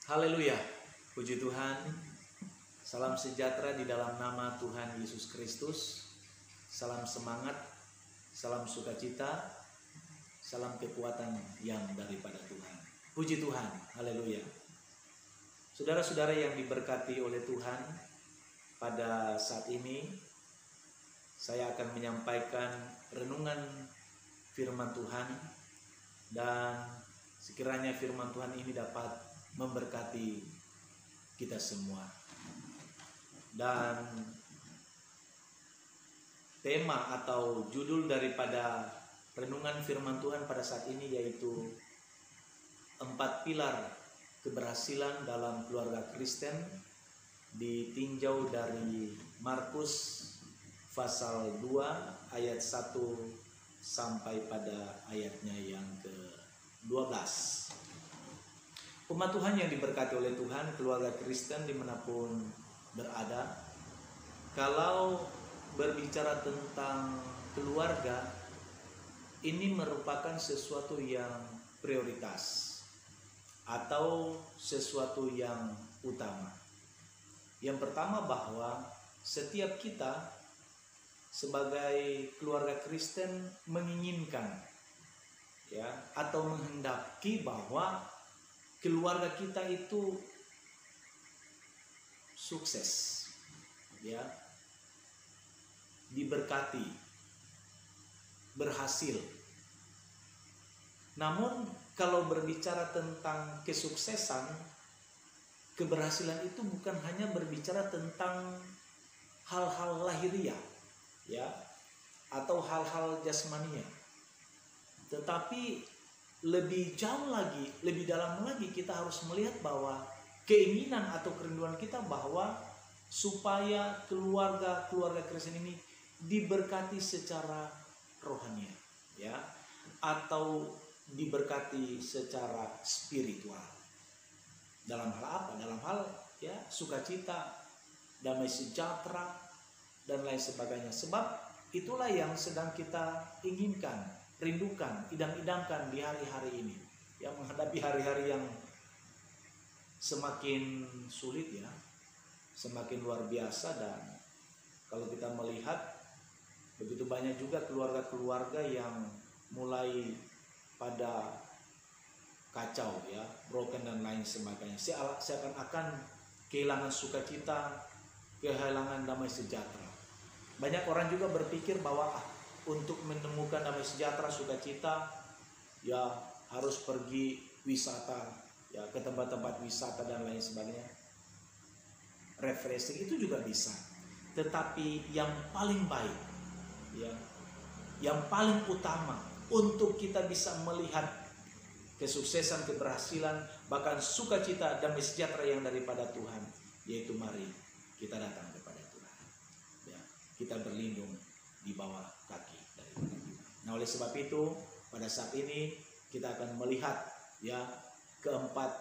Haleluya, puji Tuhan. Salam sejahtera di dalam nama Tuhan Yesus Kristus. Salam semangat, salam sukacita, salam kekuatan yang daripada Tuhan. Puji Tuhan, haleluya. Saudara-saudara yang diberkati oleh Tuhan, pada saat ini saya akan menyampaikan renungan firman Tuhan, dan sekiranya firman Tuhan ini dapat memberkati kita semua. Dan tema atau judul daripada renungan firman Tuhan pada saat ini yaitu 4 pilar keberhasilan dalam keluarga Kristen, ditinjau dari Markus pasal 2 ayat 1 sampai pada ayatnya yang ke-12. Umat Tuhan yang diberkati oleh Tuhan, keluarga Kristen dimanapun berada, kalau berbicara tentang keluarga, ini merupakan sesuatu yang prioritas atau sesuatu yang utama. Yang pertama, bahwa setiap kita sebagai keluarga Kristen menginginkan atau menghendaki bahwa keluarga kita itu sukses, diberkati, berhasil. Namun kalau berbicara tentang kesuksesan, keberhasilan itu bukan hanya berbicara tentang hal-hal lahiriah, atau hal-hal jasmania, tetapi lebih jauh lagi, lebih dalam lagi, kita harus melihat bahwa keinginan atau kerinduan kita bahwa supaya keluarga Kristen ini diberkati secara rohani, atau diberkati secara spiritual. Dalam hal apa? Dalam hal sukacita, damai sejahtera, dan lain sebagainya. Sebab itulah yang sedang kita inginkan, rindukan, idam-idamkan di hari-hari ini, yang menghadapi hari-hari yang semakin sulit, semakin luar biasa. Dan kalau kita melihat, begitu banyak juga keluarga-keluarga yang mulai pada kacau, broken dan lain sebagainya. Seakan-akan kehilangan sukacita, kehilangan damai sejahtera. Banyak orang juga berpikir bahwa untuk menemukan damai sejahtera, sukacita, harus pergi wisata, ke tempat-tempat wisata dan lain sebagainya. Refreshing itu juga bisa. Tetapi yang paling baik, yang paling utama untuk kita bisa melihat kesuksesan, keberhasilan, bahkan sukacita, damai sejahtera yang daripada Tuhan, yaitu mari kita datang kepada Tuhan. Kita berlindung di bawah kaki daripada Tuhan. Nah, oleh sebab itu pada saat ini kita akan melihat keempat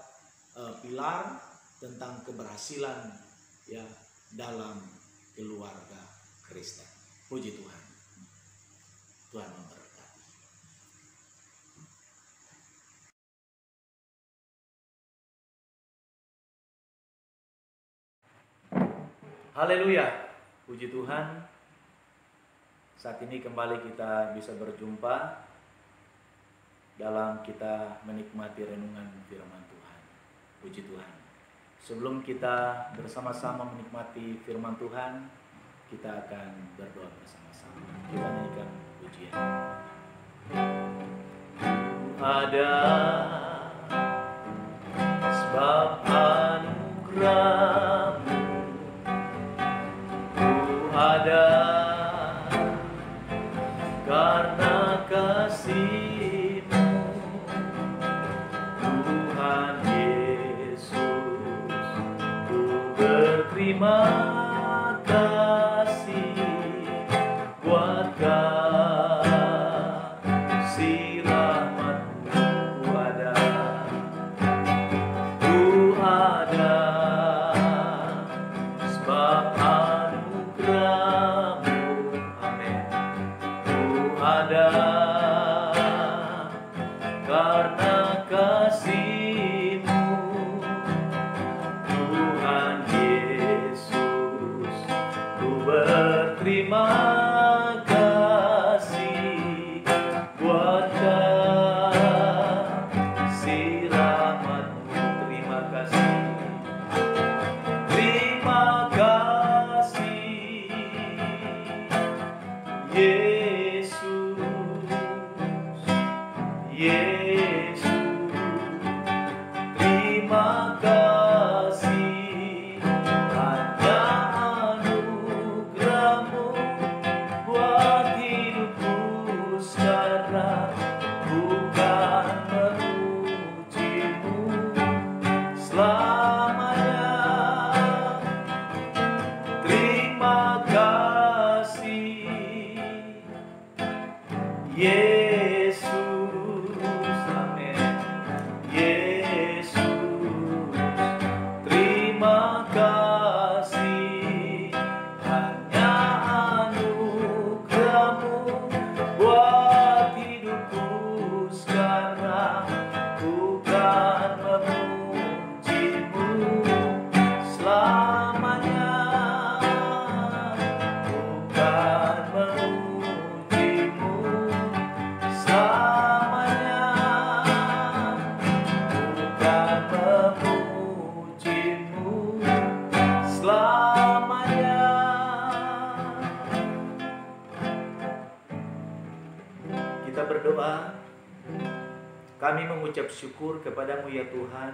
pilar tentang keberhasilan dalam keluarga Kristen. Puji Tuhan. Tuhan memberkati. Haleluya. Puji Tuhan. Saat ini kembali kita bisa berjumpa dalam kita menikmati renungan firman Tuhan. Puji Tuhan. Sebelum kita bersama-sama menikmati firman Tuhan, kita akan berdoa bersama-sama. Kita nyanyikan pujian. Ada sebab anugerah-Mu, Ku ada karena kasih-Mu, Tuhan Yesus. Ku berterima kasih buat kasih rahmat-Mu. Ku ada sebab anugerah-Mu. Amin. Ku ada karena kasih-Mu, terima kasih, hanya anugerah-Mu buat hidupku sekarang, bukan memuji-Mu selamanya. Terima kasih Yesus, amin. Yesus, terima kasih, hanya anugerah-Mu buat hidupku sekarang, bukan memuji-Mu selamanya, bukan memuji-Mu selamanya, bukan memuji-Mu selamanya. Kita berdoa. Kami mengucap syukur kepadamu ya Tuhan,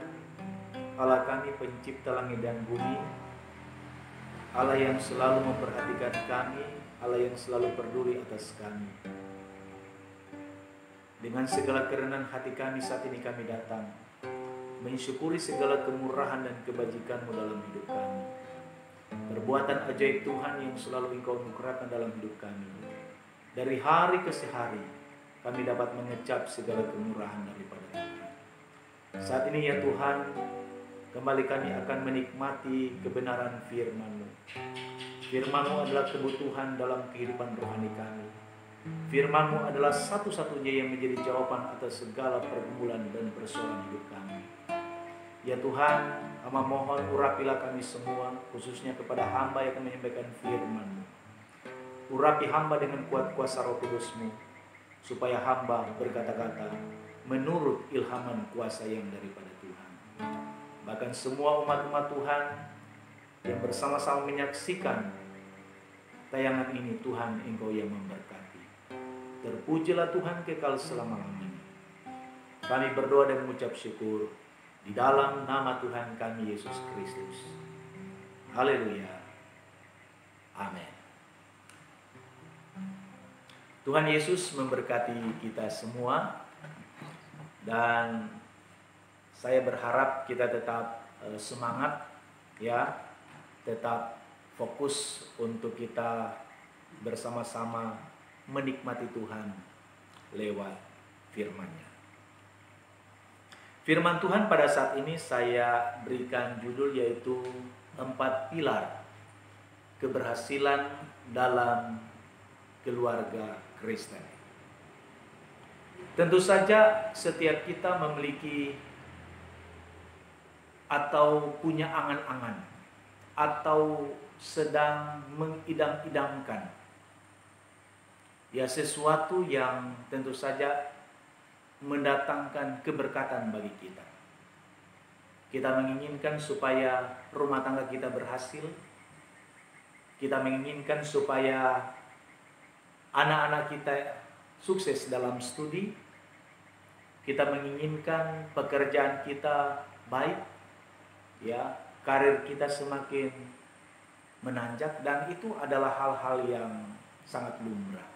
Allah kami pencipta langit dan bumi, Allah yang selalu memperhatikan kami, Allah yang selalu peduli atas kami. Dengan segala kerendahan hati kami saat ini kami datang mensyukuri segala kemurahan dan kebajikan-Mu dalam hidup kami. Perbuatan ajaib Tuhan yang selalu Engkau anugerahkan dalam hidup kami. Dari hari ke hari kami dapat mengecap segala kemurahan daripada Tuhan. Saat ini ya Tuhan, kembali kami akan menikmati kebenaran firman-Mu. Firman-Mu adalah kebutuhan dalam kehidupan rohani kami. Firman-Mu adalah satu-satunya yang menjadi jawaban atas segala pergumulan dan persoalan hidup kami. Ya Tuhan, hamba mohon urapilah kami semua, khususnya kepada hamba yang akan menyampaikan firman-Mu. Urapi hamba dengan kuat kuasa Roh Kudus-Mu, supaya hamba berkata-kata menurut ilhaman kuasa yang daripada Tuhan. Bahkan semua umat-umat Tuhan yang bersama-sama menyaksikan tayangan ini, Tuhan Engkau yang memberkati. Terpujilah Tuhan kekal selama-lamanya. Kami berdoa dan mengucap syukur di dalam nama Tuhan kami Yesus Kristus. Haleluya. Amin. Tuhan Yesus memberkati kita semua, dan saya berharap kita tetap semangat ya, tetap fokus untuk kita bersama-sama menikmati Tuhan lewat firman-Nya. Firman Tuhan pada saat ini saya berikan judul yaitu 4 pilar keberhasilan dalam keluarga Kristen. Tentu saja setiap kita memiliki atau punya angan-angan atau sedang mengidam-idamkan ya sesuatu yang tentu saja mendatangkan keberkatan bagi kita. Kita menginginkan supaya rumah tangga kita berhasil. Kita menginginkan supaya anak-anak kita sukses dalam studi. Kita menginginkan pekerjaan kita baik, ya, karir kita semakin menanjak, dan itu adalah hal-hal yang sangat lumrah.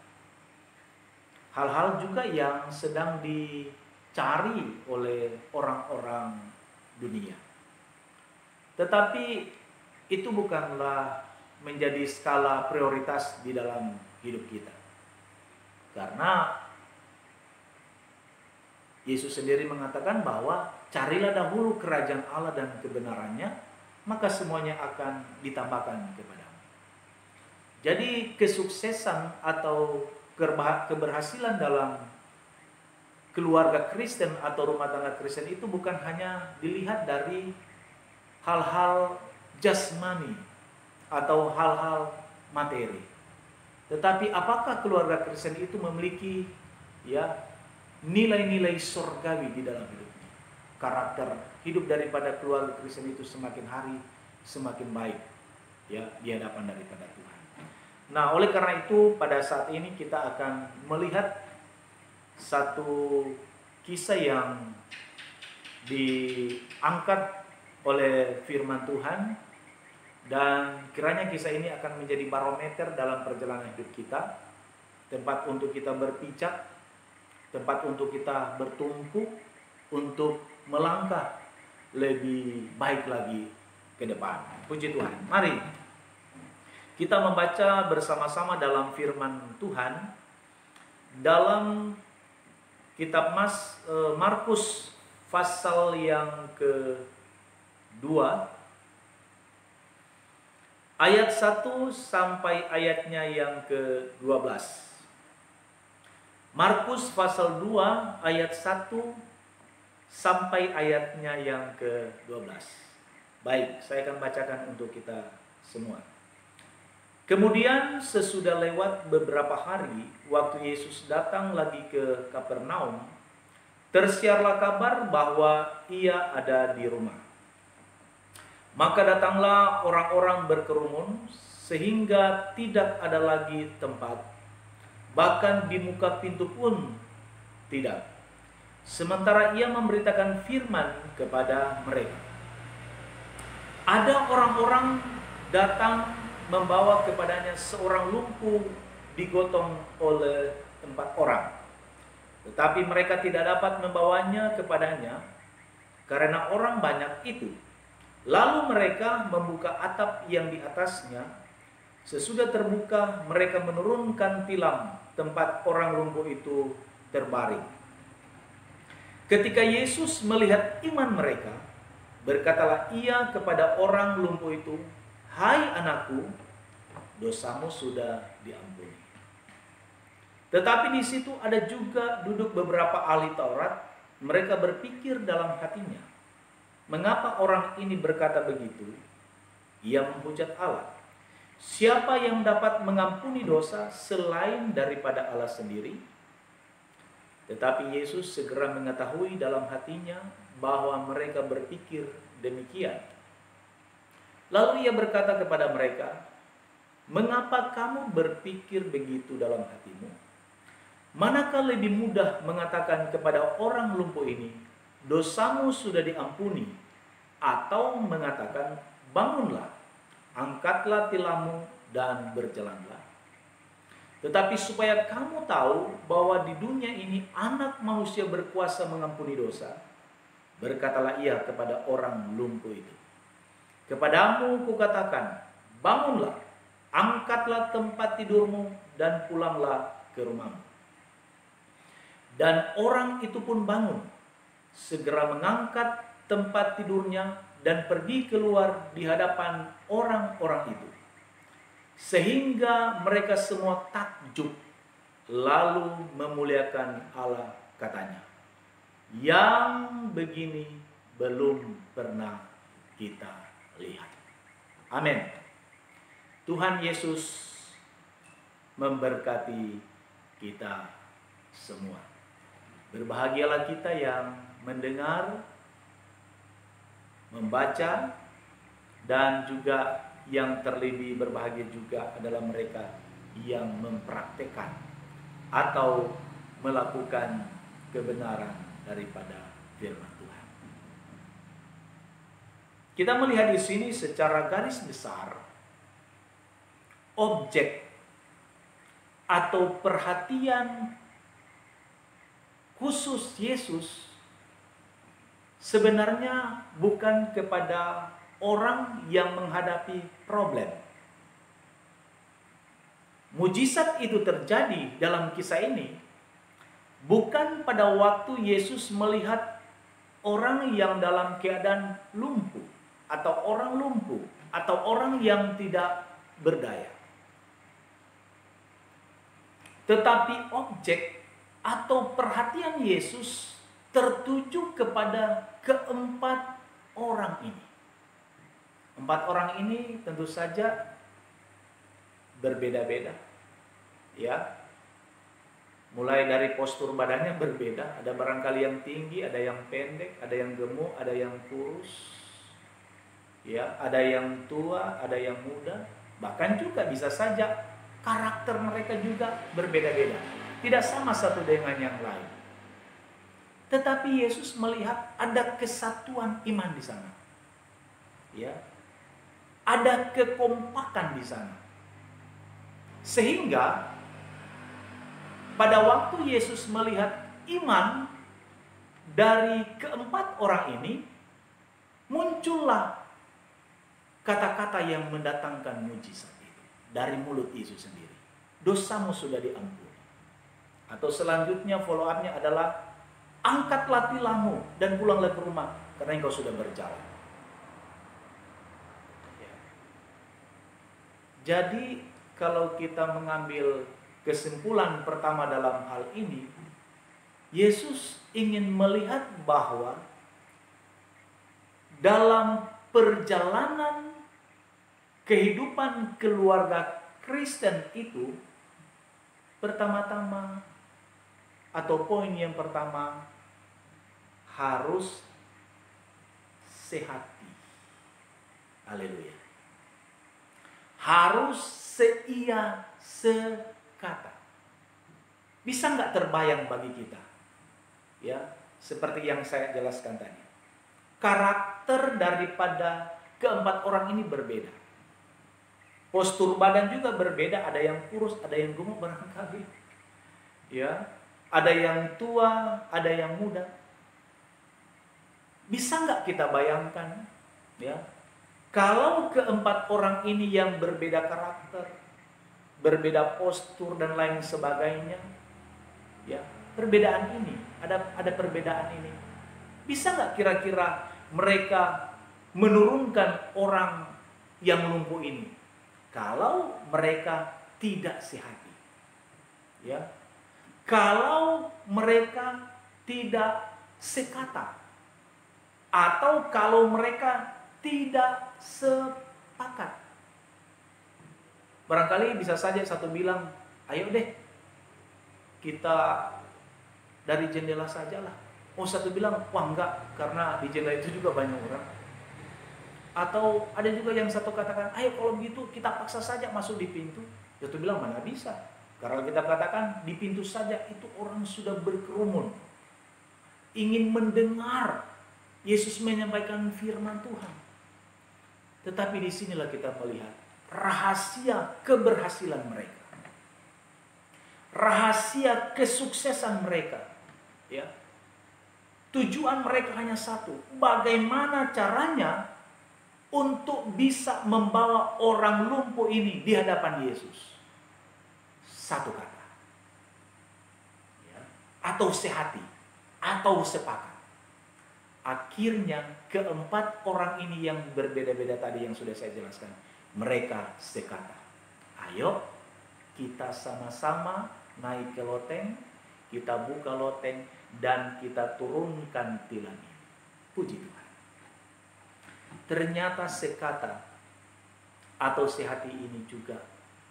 Hal-hal juga yang sedang dicari oleh orang-orang dunia. Tetapi itu bukanlah menjadi skala prioritas di dalam hidup kita. Karena Yesus sendiri mengatakan bahwa carilah dahulu kerajaan Allah dan kebenarannya, maka semuanya akan ditambahkan kepadamu. Jadi kesuksesan atau keberhasilan dalam keluarga Kristen atau rumah tangga Kristen itu bukan hanya dilihat dari hal-hal jasmani atau hal-hal materi. Tetapi apakah keluarga Kristen itu memiliki ya nilai-nilai surgawi di dalam hidupnya? Karakter hidup daripada keluarga Kristen itu semakin hari semakin baik ya di hadapan daripada Tuhan. Nah, oleh karena itu pada saat ini kita akan melihat satu kisah yang diangkat oleh firman Tuhan, dan kiranya kisah ini akan menjadi barometer dalam perjalanan hidup kita, tempat untuk kita berpijak, tempat untuk kita bertumpu, untuk melangkah lebih baik lagi ke depan. Puji Tuhan. Mari kita membaca bersama-sama dalam firman Tuhan dalam kitab Markus pasal yang kedua, ayat 1 sampai ayatnya yang ke-12. Markus pasal 2 ayat 1 sampai ayatnya yang ke-12. Baik, saya akan bacakan untuk kita semua. Kemudian sesudah lewat beberapa hari, waktu Yesus datang lagi ke Kapernaum, tersiarlah kabar bahwa ia ada di rumah. Maka datanglah orang-orang berkerumun sehingga tidak ada lagi tempat, bahkan di muka pintu pun tidak. Sementara ia memberitakan firman kepada mereka. Ada orang-orang datang membawa kepadanya seorang lumpuh digotong oleh 4 orang. Tetapi mereka tidak dapat membawanya kepadanya karena orang banyak itu. Lalu mereka membuka atap yang di atasnya. Sesudah terbuka, mereka menurunkan tilam tempat orang lumpuh itu terbaring. Ketika Yesus melihat iman mereka, berkatalah ia kepada orang lumpuh itu, "Hai anakku, dosamu sudah diampuni." Tetapi di situ ada juga duduk beberapa ahli Taurat. Mereka berpikir dalam hatinya, "Mengapa orang ini berkata begitu? Ia menghujat Allah. Siapa yang dapat mengampuni dosa selain daripada Allah sendiri?" Tetapi Yesus segera mengetahui dalam hatinya bahwa mereka berpikir demikian. Lalu ia berkata kepada mereka, "Mengapa kamu berpikir begitu dalam hatimu? Manakah lebih mudah mengatakan kepada orang lumpuh ini, 'Dosamu sudah diampuni,' atau mengatakan, 'Bangunlah, angkatlah tilammu dan berjalanlah'? Tetapi supaya kamu tahu bahwa di dunia ini Anak Manusia berkuasa mengampuni dosa, berkatalah ia kepada orang lumpuh itu, 'Kepadamu kukatakan, bangunlah, angkatlah tempat tidurmu dan pulanglah ke rumahmu.' Dan orang itu pun bangun, segera mengangkat tempat tidurnya dan pergi keluar di hadapan orang-orang itu. Sehingga mereka semua takjub, lalu memuliakan Allah, katanya, 'Yang begini belum pernah kita lihat.'" Amin. Tuhan Yesus memberkati kita semua. Berbahagialah kita yang mendengar, membaca, dan juga yang terlebih berbahagia juga adalah mereka yang mempraktekkan atau melakukan kebenaran daripada firman Tuhan. Kita melihat di sini secara garis besar objek atau perhatian khusus Yesus sebenarnya bukan kepada orang yang menghadapi problem. Mujizat itu terjadi dalam kisah ini bukan pada waktu Yesus melihat orang yang dalam keadaan lumpuh, atau orang lumpuh, atau orang yang tidak berdaya. Tetapi objek atau perhatian Yesus tertuju kepada keempat orang ini. 4 orang ini tentu saja berbeda-beda, ya. Mulai dari postur badannya berbeda, ada barangkali yang tinggi, ada yang pendek, ada yang gemuk, ada yang kurus, ya, ada yang tua, ada yang muda. Bahkan juga bisa saja karakter mereka juga berbeda-beda, tidak sama satu dengan yang lain. Tetapi Yesus melihat ada kesatuan iman di sana. Ya. Ada kekompakan di sana. Sehingga pada waktu Yesus melihat iman dari keempat orang ini, muncullah kata-kata yang mendatangkan mujizat itu dari mulut Yesus sendiri. Dosamu sudah diampuni. Atau selanjutnya follow up-nya adalah angkatlah tilammu dan pulanglah ke rumah karena engkau sudah berjalan. Jadi kalau kita mengambil kesimpulan pertama dalam hal ini, Yesus ingin melihat bahwa dalam perjalanan kehidupan keluarga Kristen itu, pertama-tama atau poin yang pertama harus sehati. Haleluya. Harus seia sekata. Bisa nggak terbayang bagi kita? Ya, seperti yang saya jelaskan tadi. Karakter daripada keempat orang ini berbeda. Postur badan juga berbeda, ada yang kurus, ada yang gemuk barangkali. Ya, ada yang tua, ada yang muda. Bisa nggak kita bayangkan? Ya, kalau keempat orang ini yang berbeda karakter, berbeda postur dan lain sebagainya, ya, perbedaan ini, ada perbedaan ini. Bisa nggak kira-kira mereka menurunkan orang yang lumpuh ini? Kalau mereka tidak sehati, ya, kalau mereka tidak sekata, atau kalau mereka tidak sepakat. Barangkali bisa saja satu bilang, ayo deh kita dari jendela sajalah. Oh, satu bilang, wah enggak, karena di jendela itu juga banyak orang. Atau ada juga yang satu katakan, ayo kalau begitu kita paksa saja masuk di pintu. Satu bilang, mana bisa. Karena kita katakan di pintu saja itu orang sudah berkerumun, ingin mendengar Yesus menyampaikan firman Tuhan. Tetapi disinilah kita melihat rahasia keberhasilan mereka, rahasia kesuksesan mereka. Ya, tujuan mereka hanya satu: bagaimana caranya untuk bisa membawa orang lumpuh ini di hadapan Yesus. Satu kata, ya, atau sehati, atau sepakat. Akhirnya keempat orang ini yang berbeda-beda tadi yang sudah saya jelaskan, mereka sekata, ayo kita sama-sama naik ke loteng, kita buka loteng dan kita turunkan tilam ini. Puji Tuhan. Ternyata sekata atau sehati ini juga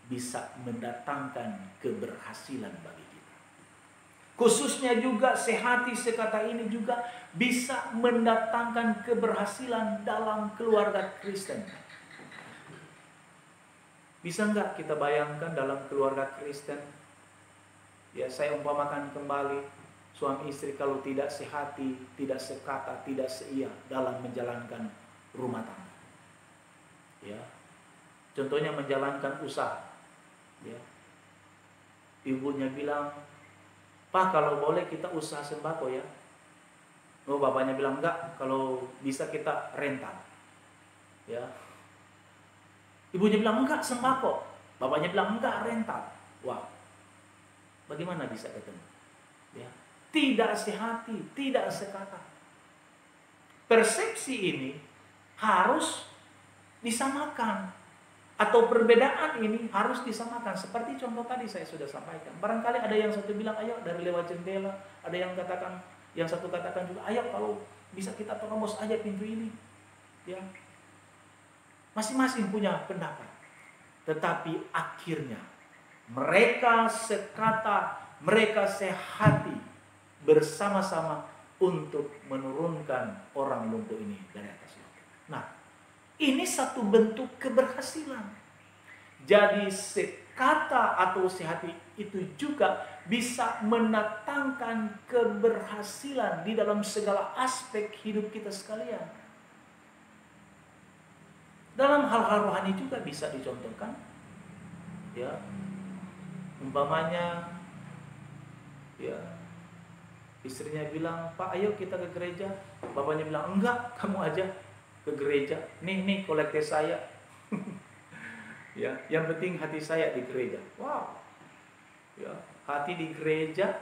bisa mendatangkan keberhasilan bagi kita. Khususnya juga sehati sekata ini juga bisa mendatangkan keberhasilan dalam keluarga Kristen. Bisa nggak kita bayangkan dalam keluarga Kristen? Ya, saya umpamakan kembali, suami istri kalau tidak sehati, tidak sekata, tidak seia dalam menjalankan rumah tangga. Ya, contohnya menjalankan usaha. Ya, ibunya bilang, Pak, kalau boleh kita usaha sembako ya. Oh, bapaknya bilang enggak, kalau bisa kita rental. Ya. Ibunya bilang enggak sembako. Bapaknya bilang enggak rental. Wah. Bagaimana bisa ketemu? Ya. Tidak sehati, tidak sekata. Persepsi ini harus disamakan. Atau perbedaan ini harus disamakan. Seperti contoh tadi saya sudah sampaikan. Barangkali ada yang satu bilang, ayo dari lewat jendela. Ada yang katakan, yang satu katakan juga, ayo kalau bisa kita terobos aja pintu ini. Ya. Masing-masing punya pendapat. Tetapi akhirnya mereka sekata, mereka sehati bersama-sama untuk menurunkan orang lumpuh ini dari atas loteng. Nah, ini satu bentuk keberhasilan. Jadi kata atau sehati itu juga bisa mendatangkan keberhasilan di dalam segala aspek hidup kita sekalian. Dalam hal-hal rohani juga bisa dicontohkan. Ya. Umpamanya ya, istrinya bilang, "Pak, ayo kita ke gereja." Bapaknya bilang, "Enggak, kamu aja ke gereja. Nih kolekte saya." Ya, yang penting hati saya di gereja. Wow. Ya, hati di gereja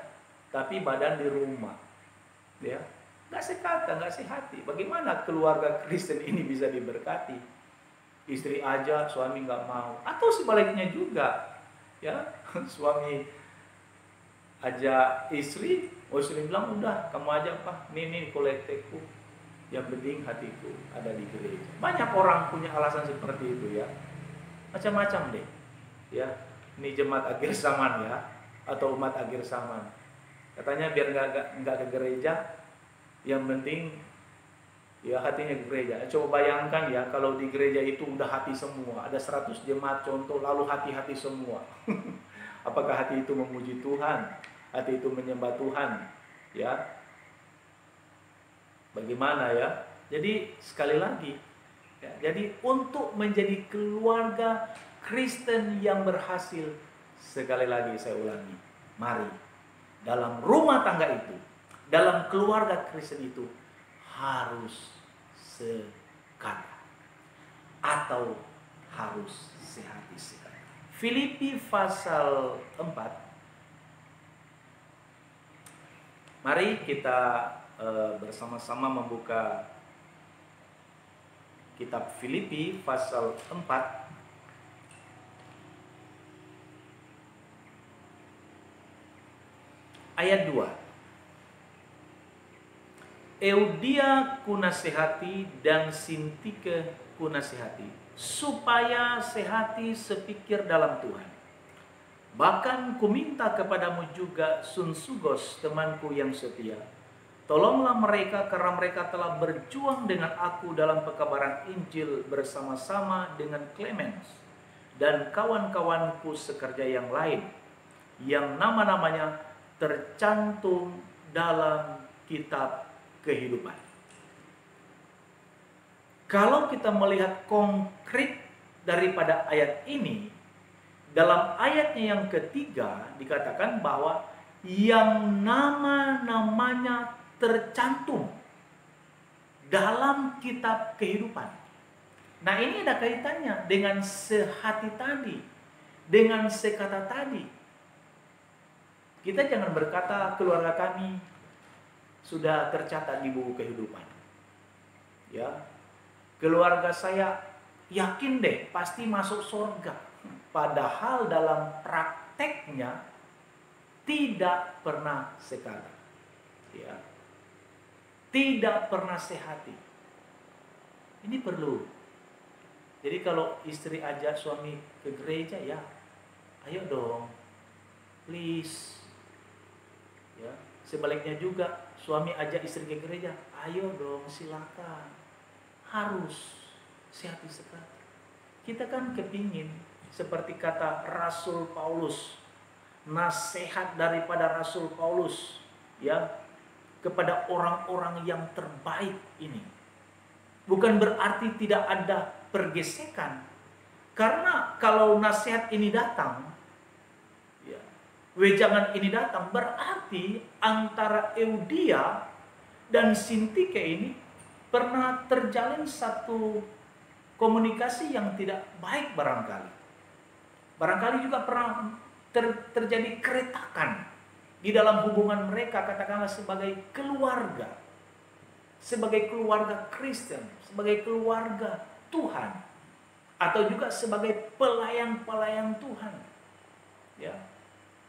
tapi badan di rumah. Ya. Enggak sekata, enggak sehati. Bagaimana keluarga Kristen ini bisa diberkati? Istri aja, suami enggak mau. Atau sebaliknya juga. Ya, suami aja istri, istri bilang, "Udah, kamu aja Pak, nih kolekteku. Yang penting hatiku ada di gereja." Banyak orang punya alasan seperti itu ya. Macam-macam deh. Ya, ini jemaat akhir zaman ya, atau umat akhir zaman. Katanya biar nggak ke gereja, yang penting ya hatinya ke gereja. Coba bayangkan ya, kalau di gereja itu udah hati semua, ada 100 jemaat contoh, lalu hati-hati semua. Apakah hati itu memuji Tuhan? Hati itu menyembah Tuhan? Ya. Bagaimana ya? Jadi sekali lagi, ya, jadi untuk menjadi keluarga Kristen yang berhasil, sekali lagi saya ulangi, mari dalam rumah tangga itu, dalam keluarga Kristen itu harus sekata atau harus sehati sekata. Filipi pasal 4. Mari kita bersama-sama membuka kitab Filipi pasal 4 ayat 2. Eudia kunasehati dan Sintike kunasehati, supaya sehati sepikir dalam Tuhan. Bahkan kuminta kepadamu juga Sunsugos, temanku yang setia. Tolonglah mereka karena mereka telah berjuang dengan aku dalam pekabaran Injil bersama-sama dengan Clemens dan kawan-kawanku sekerja yang lain, yang nama-namanya tercantum dalam kitab kehidupan. Kalau kita melihat konkret daripada ayat ini, dalam ayatnya yang ketiga dikatakan bahwa yang nama-namanya tercantum dalam kitab kehidupan. Nah, ini ada kaitannya dengan sehati tadi, dengan sekata tadi. Kita jangan berkata keluarga kami sudah tercatat di buku kehidupan. Ya. Keluarga saya yakin deh pasti masuk surga. Padahal dalam prakteknya tidak pernah sekata. Ya. Tidak pernah sehati. Ini perlu. Jadi kalau istri ajak suami ke gereja, ya ayo dong, please. Ya, sebaliknya juga suami ajak istri ke gereja, ayo dong, silakan. Harus sehati sekali. Kita kan kepingin seperti kata Rasul Paulus, nasihat daripada Rasul Paulus, ya, kepada orang-orang yang terbaik ini. Bukan berarti tidak ada pergesekan. Karena kalau nasihat ini datang, ya, wejangan ini datang, berarti antara Eudia dan Sintike ini pernah terjalin satu komunikasi yang tidak baik barangkali. Barangkali juga pernah terjadi keretakan di dalam hubungan mereka, katakanlah sebagai keluarga Kristen, sebagai keluarga Tuhan, atau juga sebagai pelayan-pelayan Tuhan. Ya.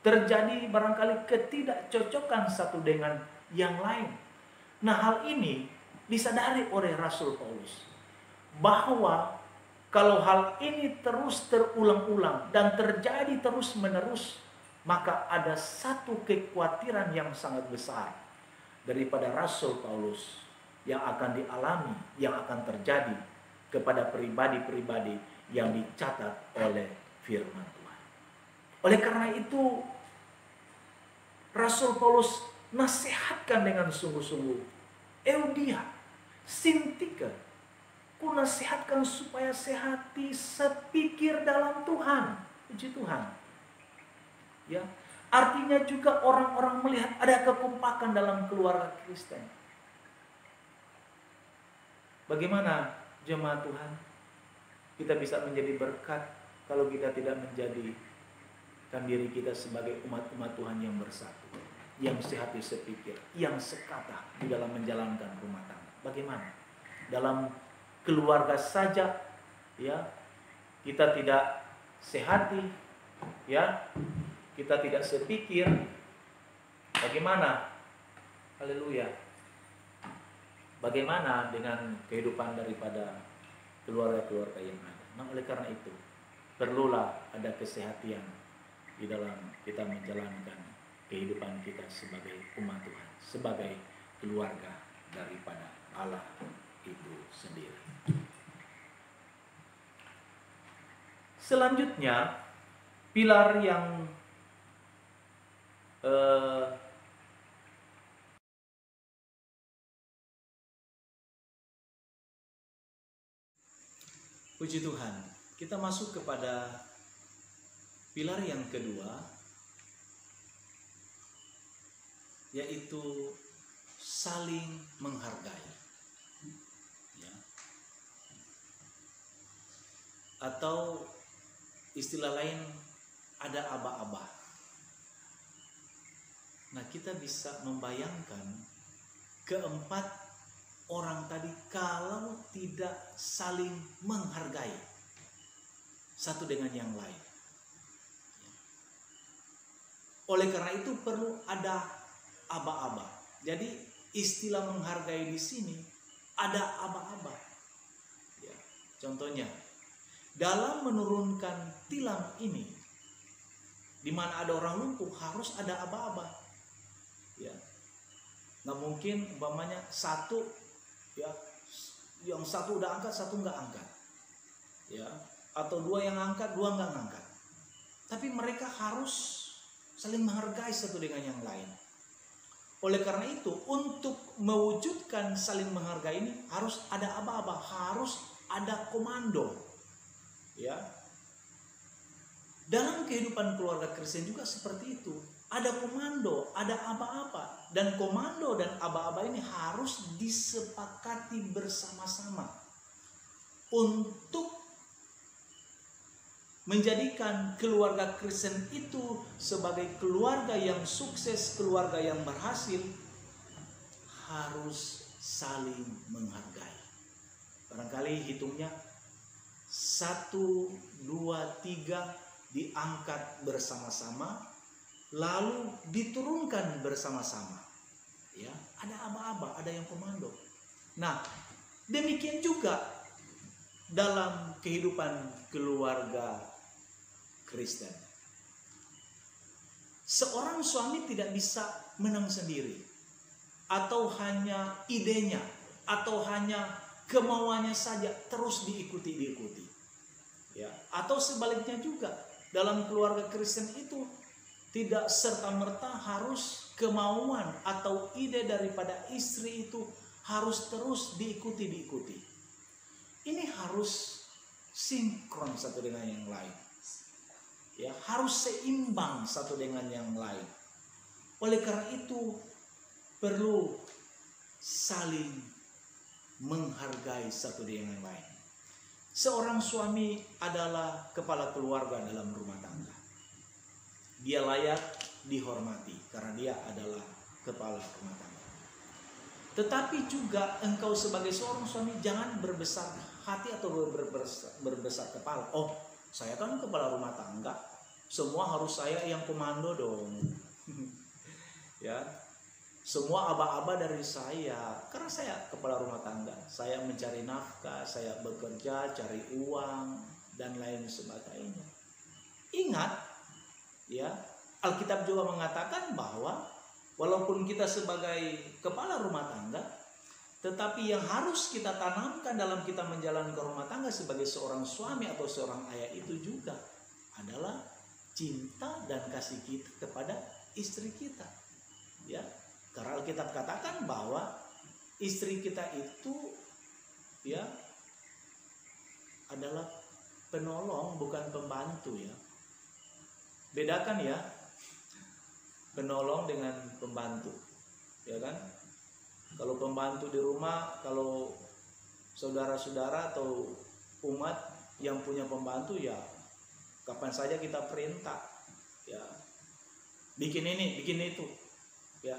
Terjadi barangkali ketidakcocokan satu dengan yang lain. Nah, hal ini disadari oleh Rasul Paulus bahwa kalau hal ini terus terulang-ulang dan terjadi terus-menerus, maka ada satu kekhawatiran yang sangat besar daripada Rasul Paulus yang akan dialami, yang akan terjadi kepada pribadi-pribadi yang dicatat oleh firman Tuhan. Oleh karena itu, Rasul Paulus nasihatkan dengan sungguh-sungguh. Eudia, Sintika, ku nasihatkan supaya sehati sepikir dalam Tuhan. Puji Tuhan. Ya, artinya juga orang-orang melihat ada kekompakan dalam keluarga Kristen. Bagaimana jemaat Tuhan? Kita bisa menjadi berkat kalau kita tidak menjadikan diri kita sebagai umat-umat Tuhan yang bersatu, yang sehati sepikir, yang sekata di dalam menjalankan rumah tangga. Bagaimana? Dalam keluarga saja, ya, kita tidak sehati, ya, kita tidak sepikir. Bagaimana? Haleluya. Bagaimana dengan kehidupan daripada keluarga-keluarga yang ada? Nah, oleh karena itu, perlulah ada kesehatian di dalam kita menjalankan kehidupan kita sebagai umat Tuhan, sebagai keluarga daripada Allah itu sendiri. Selanjutnya, pilar yang puji Tuhan, kita masuk kepada pilar yang kedua, yaitu saling menghargai, ya. Atau istilah lain, ada aba-aba. Nah, kita bisa membayangkan keempat orang tadi kalau tidak saling menghargai satu dengan yang lain. Oleh karena itu perlu ada aba-aba. Jadi istilah menghargai di sini ada aba-aba. Ya, contohnya dalam menurunkan tilam ini, di mana ada orang lumpuh harus ada aba-aba. Ya, nggak mungkin umpamanya satu, ya, yang satu udah angkat, satu nggak angkat, ya, atau dua yang angkat, dua nggak ngangkat. Tapi mereka harus saling menghargai satu dengan yang lain. Oleh karena itu, untuk mewujudkan saling menghargai ini harus ada aba-aba, harus ada komando, ya. Dalam kehidupan keluarga Kristen juga seperti itu. Ada komando, ada aba-aba, dan komando dan aba-aba ini harus disepakati bersama-sama untuk menjadikan keluarga Kristen itu sebagai keluarga yang sukses, keluarga yang berhasil, harus saling menghargai. Barangkali hitungnya 1, 2, 3 diangkat bersama-sama, lalu diturunkan bersama-sama. Ya, ada aba-aba, ada yang komando. Nah, demikian juga dalam kehidupan keluarga Kristen. Seorang suami tidak bisa menang sendiri, atau hanya idenya, atau hanya kemauannya saja terus diikuti. Ya, atau sebaliknya juga dalam keluarga Kristen itu tidak serta-merta harus kemauan atau ide daripada istri itu harus terus diikuti. Ini harus sinkron satu dengan yang lain. Ya, harus seimbang satu dengan yang lain. Oleh karena itu perlu saling menghargai satu dengan yang lain. Seorang suami adalah kepala keluarga dalam rumah tangga. Dia layak dihormati karena dia adalah kepala rumah tangga. Tetapi juga engkau sebagai seorang suami jangan berbesar hati atau berbesar kepala. Oh, saya kan kepala rumah tangga, semua harus saya yang komando dong. Ya, semua aba-aba dari saya karena saya kepala rumah tangga. Saya mencari nafkah, saya bekerja, cari uang dan lain sebagainya. Ingat, ya, Alkitab juga mengatakan bahwa walaupun kita sebagai kepala rumah tangga, tetapi yang harus kita tanamkan dalam kita menjalankan rumah tangga sebagai seorang suami atau seorang ayah itu juga adalah cinta dan kasih kita kepada istri kita. Ya, karena Alkitab katakan bahwa istri kita itu ya adalah penolong, bukan pembantu ya. Bedakan ya penolong dengan pembantu, ya kan? Kalau pembantu di rumah, kalau saudara-saudara atau umat yang punya pembantu ya kapan saja kita perintah, ya bikin ini, bikin itu, ya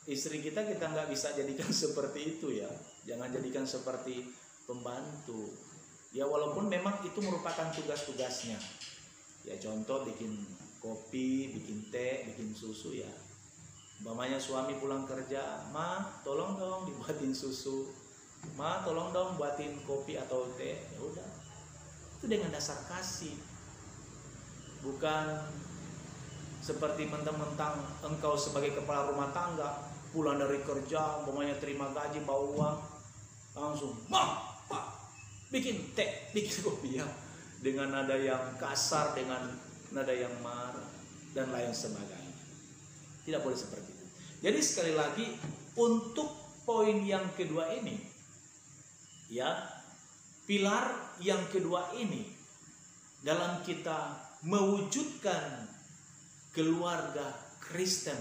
istri kita nggak bisa jadikan seperti itu ya, jangan jadikan seperti pembantu, ya walaupun memang itu merupakan tugas-tugasnya, ya contoh bikin kopi, bikin teh, bikin susu ya, umpamanya suami pulang kerja, ma tolong dong dibuatin susu, ma tolong dong buatin kopi atau teh, ya udah, itu dengan dasar kasih. Bukan seperti mentang-mentang engkau sebagai kepala rumah tangga pulang dari kerja, umpamanya terima gaji, bawa uang, langsung pak bikin teh, bikin kopi ya, dengan nada yang kasar, dengan nada yang marah dan lain sebagainya. Tidak boleh seperti itu. Jadi sekali lagi untuk poin yang kedua ini, ya pilar yang kedua ini dalam kita mewujudkan keluarga Kristen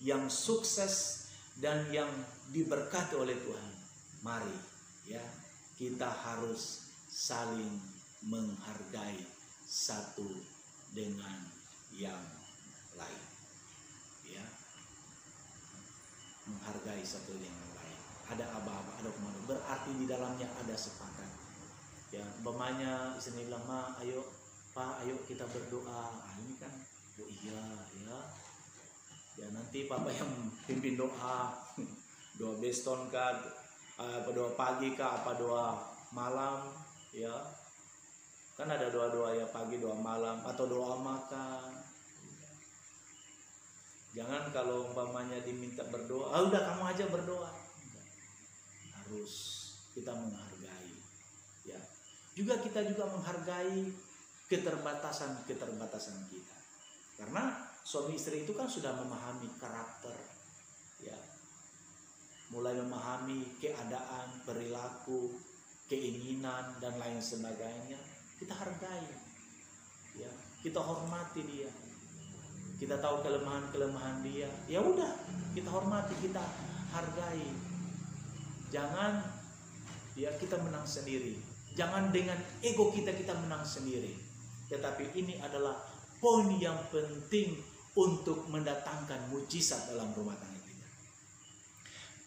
yang sukses dan yang diberkati oleh Tuhan, mari ya kita harus saling menghargai satu dengan yang lain, ya menghargai satu dengan yang lain. Ada aba-aba, ada komando, berarti di dalamnya ada sepakat. Ya umpamanya istri bilang, ma ayo Pak, ayo kita berdoa. Ini kan, oh iya ya. Ya nanti Papa yang pimpin doa. Doa beston kah, apa doa pagi kah, apa doa malam, ya. Kan ada doa-doa ya pagi, doa malam, atau doa makan. Jangan kalau umpamanya diminta berdoa, udah kamu aja berdoa. Harus kita menghargai, ya. Kita juga menghargai keterbatasan kita, karena suami istri itu kan sudah memahami karakter, ya, mulai memahami keadaan, perilaku, keinginan dan lain sebagainya. Kita hargai, ya, kita hormati dia, kita tahu kelemahan dia, ya udah kita hormati, kita hargai. Jangan ya kita menang sendiri, jangan dengan ego kita menang sendiri. Tetapi ini adalah poin yang penting untuk mendatangkan mujizat dalam rumah tangga kita.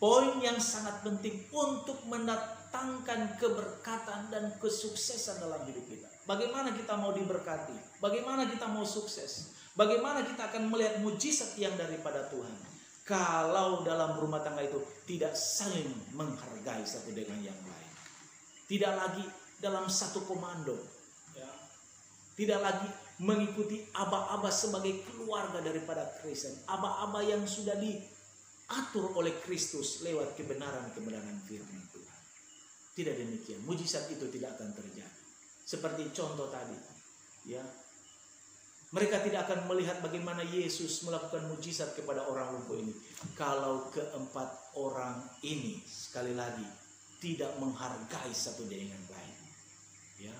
Poin yang sangat penting untuk mendatangkan keberkatan dan kesuksesan dalam hidup kita. Bagaimana kita mau diberkati? Bagaimana kita mau sukses? Bagaimana kita akan melihat mujizat yang daripada Tuhan? Kalau dalam rumah tangga itu tidak saling menghargai satu dengan yang lain. Tidak lagi dalam satu komando. Tidak lagi mengikuti aba-aba sebagai keluarga daripada Kristen. Aba-aba yang sudah diatur oleh Kristus lewat kebenaran-kebenaran firman Tuhan. Tidak demikian. Mujizat itu tidak akan terjadi. Seperti contoh tadi. Ya, mereka tidak akan melihat bagaimana Yesus melakukan mujizat kepada orang lumpuh ini. Kalau keempat orang ini, sekali lagi, tidak menghargai satu dengan yang lain. Ya,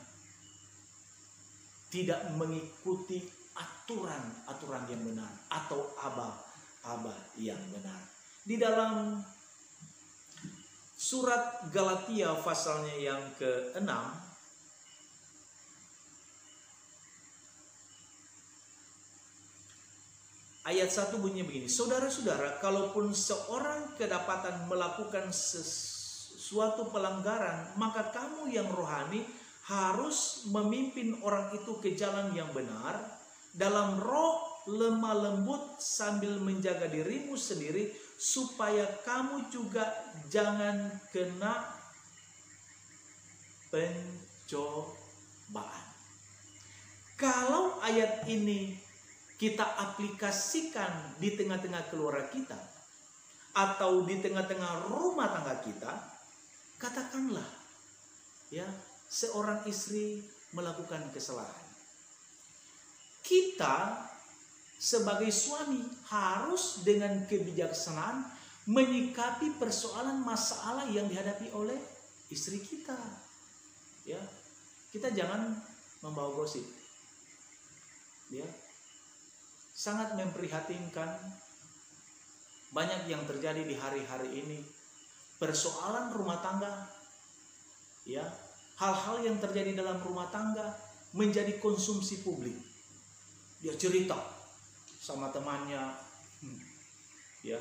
tidak mengikuti aturan-aturan yang benar atau aba-aba yang benar. Di dalam surat Galatia pasalnya yang ke-6 ayat 1 bunyinya begini. Saudara-saudara, kalaupun seorang kedapatan melakukan sesuatu pelanggaran, maka kamu yang rohani harus memimpin orang itu ke jalan yang benar dalam roh lemah lembut sambil menjaga dirimu sendiri supaya kamu juga jangan kena pencobaan. Kalau ayat ini kita aplikasikan di tengah-tengah keluarga kita atau di tengah-tengah rumah tangga kita, katakanlah ya, seorang istri melakukan kesalahan. kita sebagai suami harus dengan kebijaksanaan menyikapi persoalan masalah yang dihadapi oleh istri kita. Ya, kita jangan membawa gosip. Ya, sangat memprihatinkan banyak yang terjadi di hari-hari ini. Persoalan rumah tangga, ya, hal-hal yang terjadi dalam rumah tangga menjadi konsumsi publik. Dia cerita sama temannya, ya,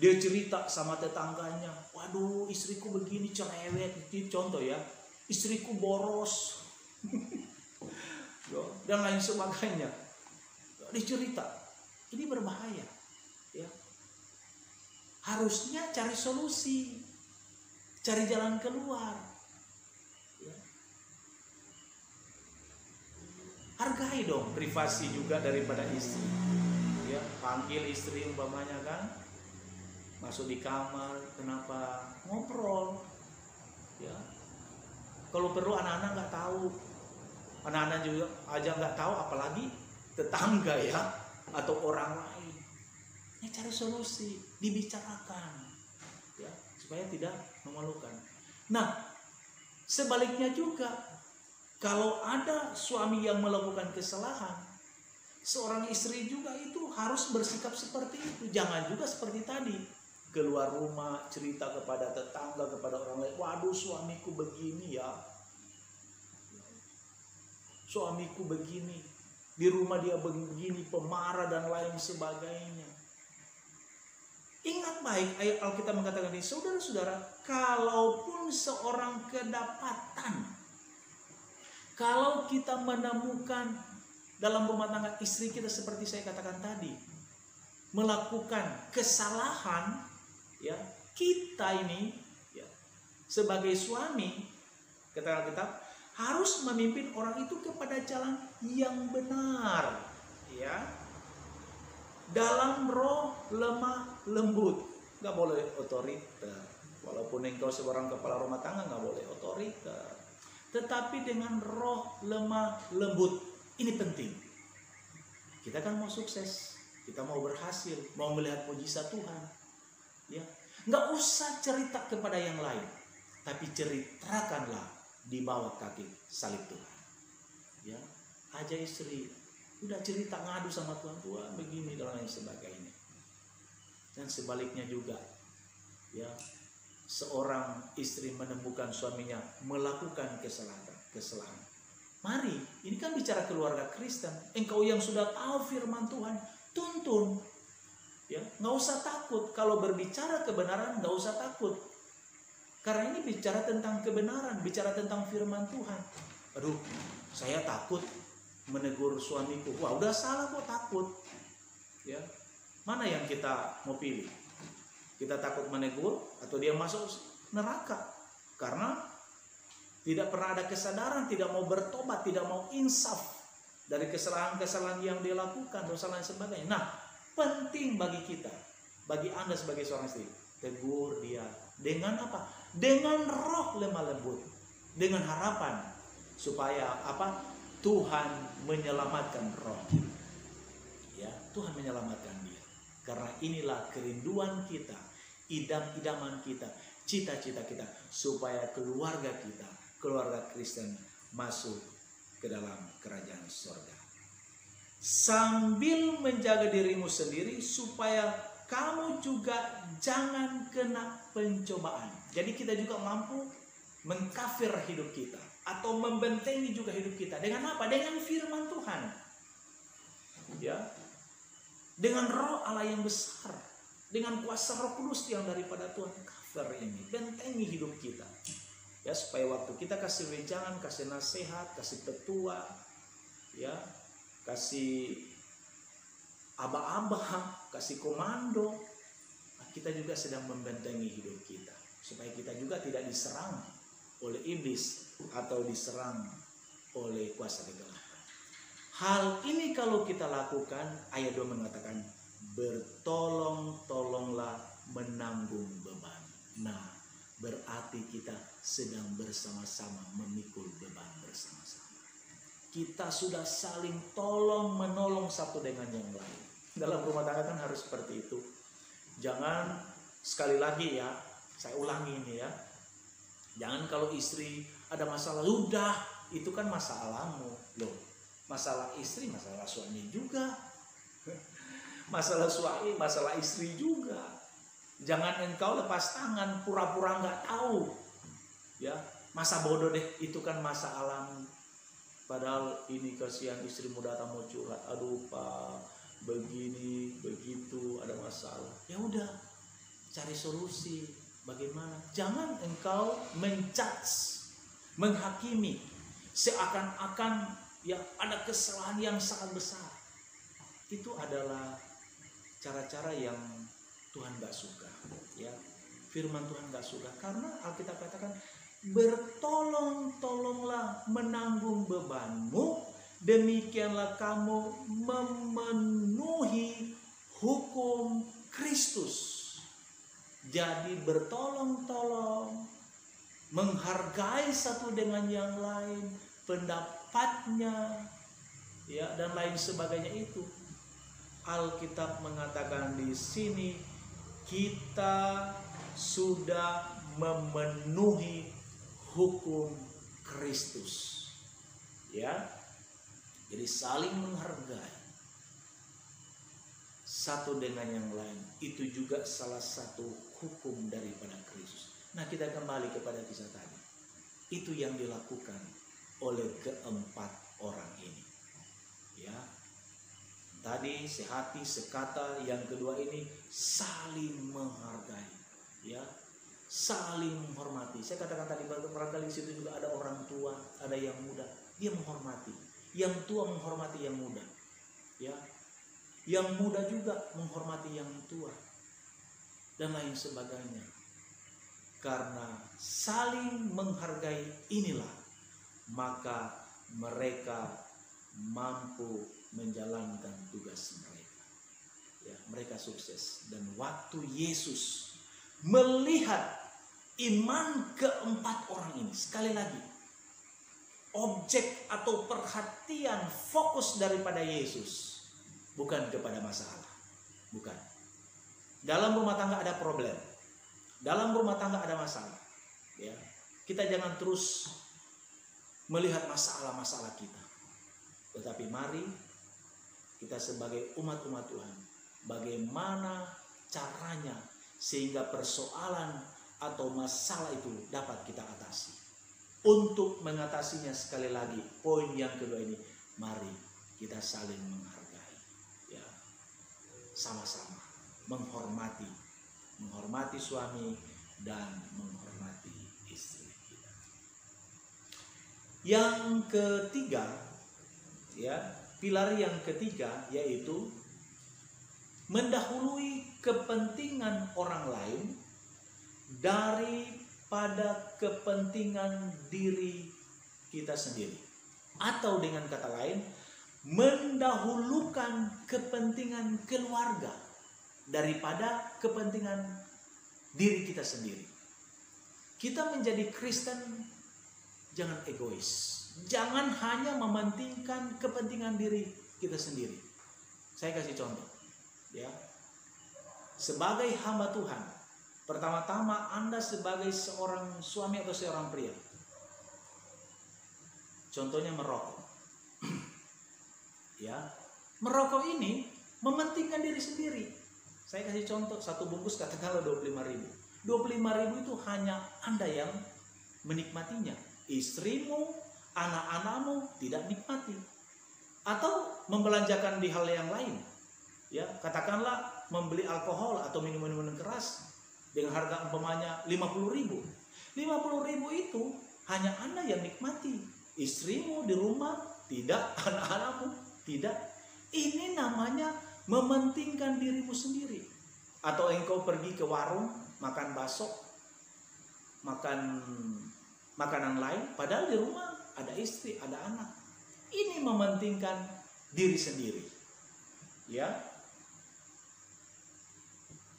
dia cerita sama tetangganya, waduh istriku begini, cerewet, contoh ya, istriku boros, dan lain sebagainya. Dicerita, ini berbahaya, ya. Harusnya cari solusi, cari jalan keluar, ya. Hargai dong privasi juga daripada istri, ya. Panggil istri umpamanya kan, masuk di kamar, kenapa, ngobrol, ya. Kalau perlu anak-anak nggak tahu, anak-anak juga aja nggak tahu, apalagi tetangga ya, atau orang lain. Ya, cari solusi, dibicarakan, ya, supaya tidak memalukan. Nah, sebaliknya juga, kalau ada suami yang melakukan kesalahan, seorang istri juga itu harus bersikap seperti itu. Jangan juga seperti tadi, keluar rumah cerita kepada tetangga, kepada orang lain, waduh suamiku begini ya, suamiku begini, di rumah dia begini, pemarah dan lain sebagainya. Ingat baik, ayat Alkitab mengatakan ini, saudara-saudara, kalaupun seorang kedapatan, kalau kita menemukan dalam rumah tangga istri kita seperti saya katakan tadi, melakukan kesalahan, ya, kita ini, ya, sebagai suami, kata Alkitab, harus memimpin orang itu kepada jalan yang benar, ya, dalam roh lemah lembut. Nggak boleh otoriter. Walaupun engkau seorang kepala rumah tangga, nggak boleh otoriter. Tetapi dengan roh lemah lembut. Ini penting. Kita kan mau sukses, kita mau berhasil, mau melihat mujizat Tuhan. Ya, nggak usah cerita kepada yang lain, tapi ceritakanlah di bawah kaki salib Tuhan. Ya, aja istri, udah cerita ngadu sama Tuhan begini dan lain sebagainya. Dan sebaliknya juga, ya, seorang istri menemukan suaminya melakukan kesalahan. Mari, ini kan bicara keluarga Kristen. Engkau yang sudah tahu firman Tuhan, tuntun. Ya, nggak usah takut. Kalau berbicara kebenaran, nggak usah takut. Karena ini bicara tentang kebenaran, bicara tentang firman Tuhan. Aduh, saya takut menegur suamiku. Wah, udah salah kok takut. Ya, mana yang kita mau pilih? Kita takut menegur atau dia masuk neraka? Karena tidak pernah ada kesadaran, tidak mau bertobat, tidak mau insaf dari kesalahan-kesalahan yang dia lakukan, dosa dan sebagainya. Nah, penting bagi kita, bagi Anda sebagai seorang istri, tegur dia dengan apa? Dengan roh lemah lembut, dengan harapan supaya apa? Tuhan menyelamatkan roh. Ya, Tuhan menyelamatkan dia. Karena inilah kerinduan kita, idam-idaman kita, cita-cita kita, supaya keluarga kita, keluarga Kristen masuk ke dalam kerajaan surga. Sambil menjaga dirimu sendiri supaya kamu juga jangan kena pencobaan. Jadi kita juga mampu mengkafir hidup kita atau membentengi juga hidup kita. Dengan apa? Dengan firman Tuhan. Ya. Dengan roh Allah yang besar, dengan kuasa Roh Kudus yang daripada Tuhan, kafir ini, bentengi hidup kita. Ya, supaya waktu kita kasih wejangan, kasih nasihat, kasih petua, ya, kasih aba-aba, kasih komando, kita juga sedang membentengi hidup kita, supaya kita juga tidak diserang oleh iblis atau diserang oleh kuasa kegelapan. Hal ini kalau kita lakukan, ayat 2 mengatakan, bertolong-tolonglah menanggung beban. Nah, berarti kita sedang bersama-sama memikul beban bersama-sama. kita sudah saling tolong menolong satu dengan yang lain. Dalam rumah tangga kan harus seperti itu. Jangan, sekali lagi ya, saya ulangi ini ya, jangan kalau istri ada masalah, udah itu kan masalahmu loh. Masalah istri, masalah suami juga. Masalah suami, masalah istri juga. Jangan engkau lepas tangan, pura-pura nggak tahu. Ya, masa bodoh deh, itu kan masa alami. Padahal ini kasihan istrimu datang mau curhat, aduh Pak, begini, begitu, ada masalah. Ya udah, cari solusi. Bagaimana? Jangan engkau menjudge, menghakimi, seakan-akan ya ada kesalahan yang sangat besar. Itu adalah cara-cara yang Tuhan gak suka. Ya, firman Tuhan gak suka. Karena Alkitab katakan, bertolong-tolonglah menanggung bebanmu, demikianlah kamu memenuhi hukum Kristus. Jadi bertolong-tolong, menghargai satu dengan yang lain, pendapatnya, ya, dan lain sebagainya itu. Alkitab mengatakan di sini kita sudah memenuhi hukum Kristus. Ya. Jadi saling menghargai satu dengan yang lain, itu juga salah satu hukum daripada Kristus. Nah, kita kembali kepada kisah tadi. Itu yang dilakukan oleh keempat orang ini. Ya. Tadi sehati, sekata, yang kedua ini saling menghargai. Ya. Saling menghormati. Saya katakan tadi, barangkali di situ juga ada orang tua, ada yang muda. Dia menghormati. Yang tua menghormati yang muda. Ya. Yang muda juga menghormati yang tua. Dan lain sebagainya. Karena saling menghargai inilah, maka mereka mampu menjalankan tugas mereka. Ya, mereka sukses. Dan waktu Yesus melihat iman keempat orang ini, sekali lagi, objek atau perhatian fokus daripada Yesus bukan kepada masalah. Bukan. Dalam rumah tangga ada problem. Dalam rumah tangga ada masalah. Ya. Kita jangan terus melihat masalah-masalah kita. Tetapi mari kita sebagai umat-umat Tuhan, bagaimana caranya sehingga persoalan atau masalah itu dapat kita atasi. Untuk mengatasinya, sekali lagi, poin yang kedua ini, mari kita saling menghargai. Ya, sama-sama menghormati suami dan menghormati istri kita. Yang ketiga, ya, pilar yang ketiga yaitu mendahului kepentingan orang lain daripada kepentingan diri kita sendiri. Atau dengan kata lain, mendahulukan kepentingan keluarga daripada kepentingan diri kita sendiri. Kita menjadi Kristen, jangan egois. Jangan hanya mementingkan kepentingan diri kita sendiri. Saya kasih contoh. Ya. Sebagai hamba Tuhan, pertama-tama Anda sebagai seorang suami atau seorang pria, contohnya merokok. Ya, merokok ini mementingkan diri sendiri. Saya kasih contoh, satu bungkus katakanlah 25.000. 25.000 itu hanya Anda yang menikmatinya. Istrimu, anak-anakmu tidak nikmati. Atau membelanjakan di hal yang lain. Ya, katakanlah membeli alkohol atau minuman-minuman keras dengan harga umpamanya 50.000. 50.000 itu hanya Anda yang nikmati. Istrimu di rumah tidak, anak-anakmu tidak. Ini namanya mementingkan dirimu sendiri. Atau engkau pergi ke warung makan bakso, makan makanan lain, padahal di rumah ada istri, ada anak. Ini mementingkan diri sendiri. Ya.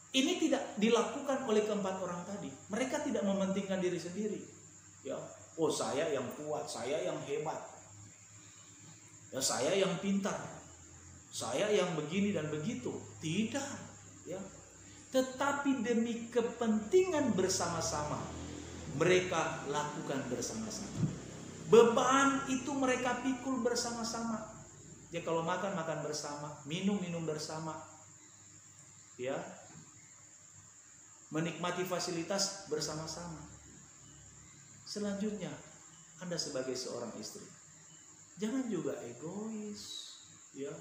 Ini tidak dilakukan oleh keempat orang tadi. Mereka tidak mementingkan diri sendiri. Ya, oh saya yang kuat, saya yang hebat. Ya saya yang pintar, saya yang begini dan begitu. Tidak, ya. Tetapi demi kepentingan bersama-sama, mereka lakukan bersama-sama. Beban itu mereka pikul bersama-sama. Ya kalau makan bersama, minum bersama. Ya. Menikmati fasilitas bersama-sama. Selanjutnya, Anda sebagai seorang istri, jangan juga egois, ya.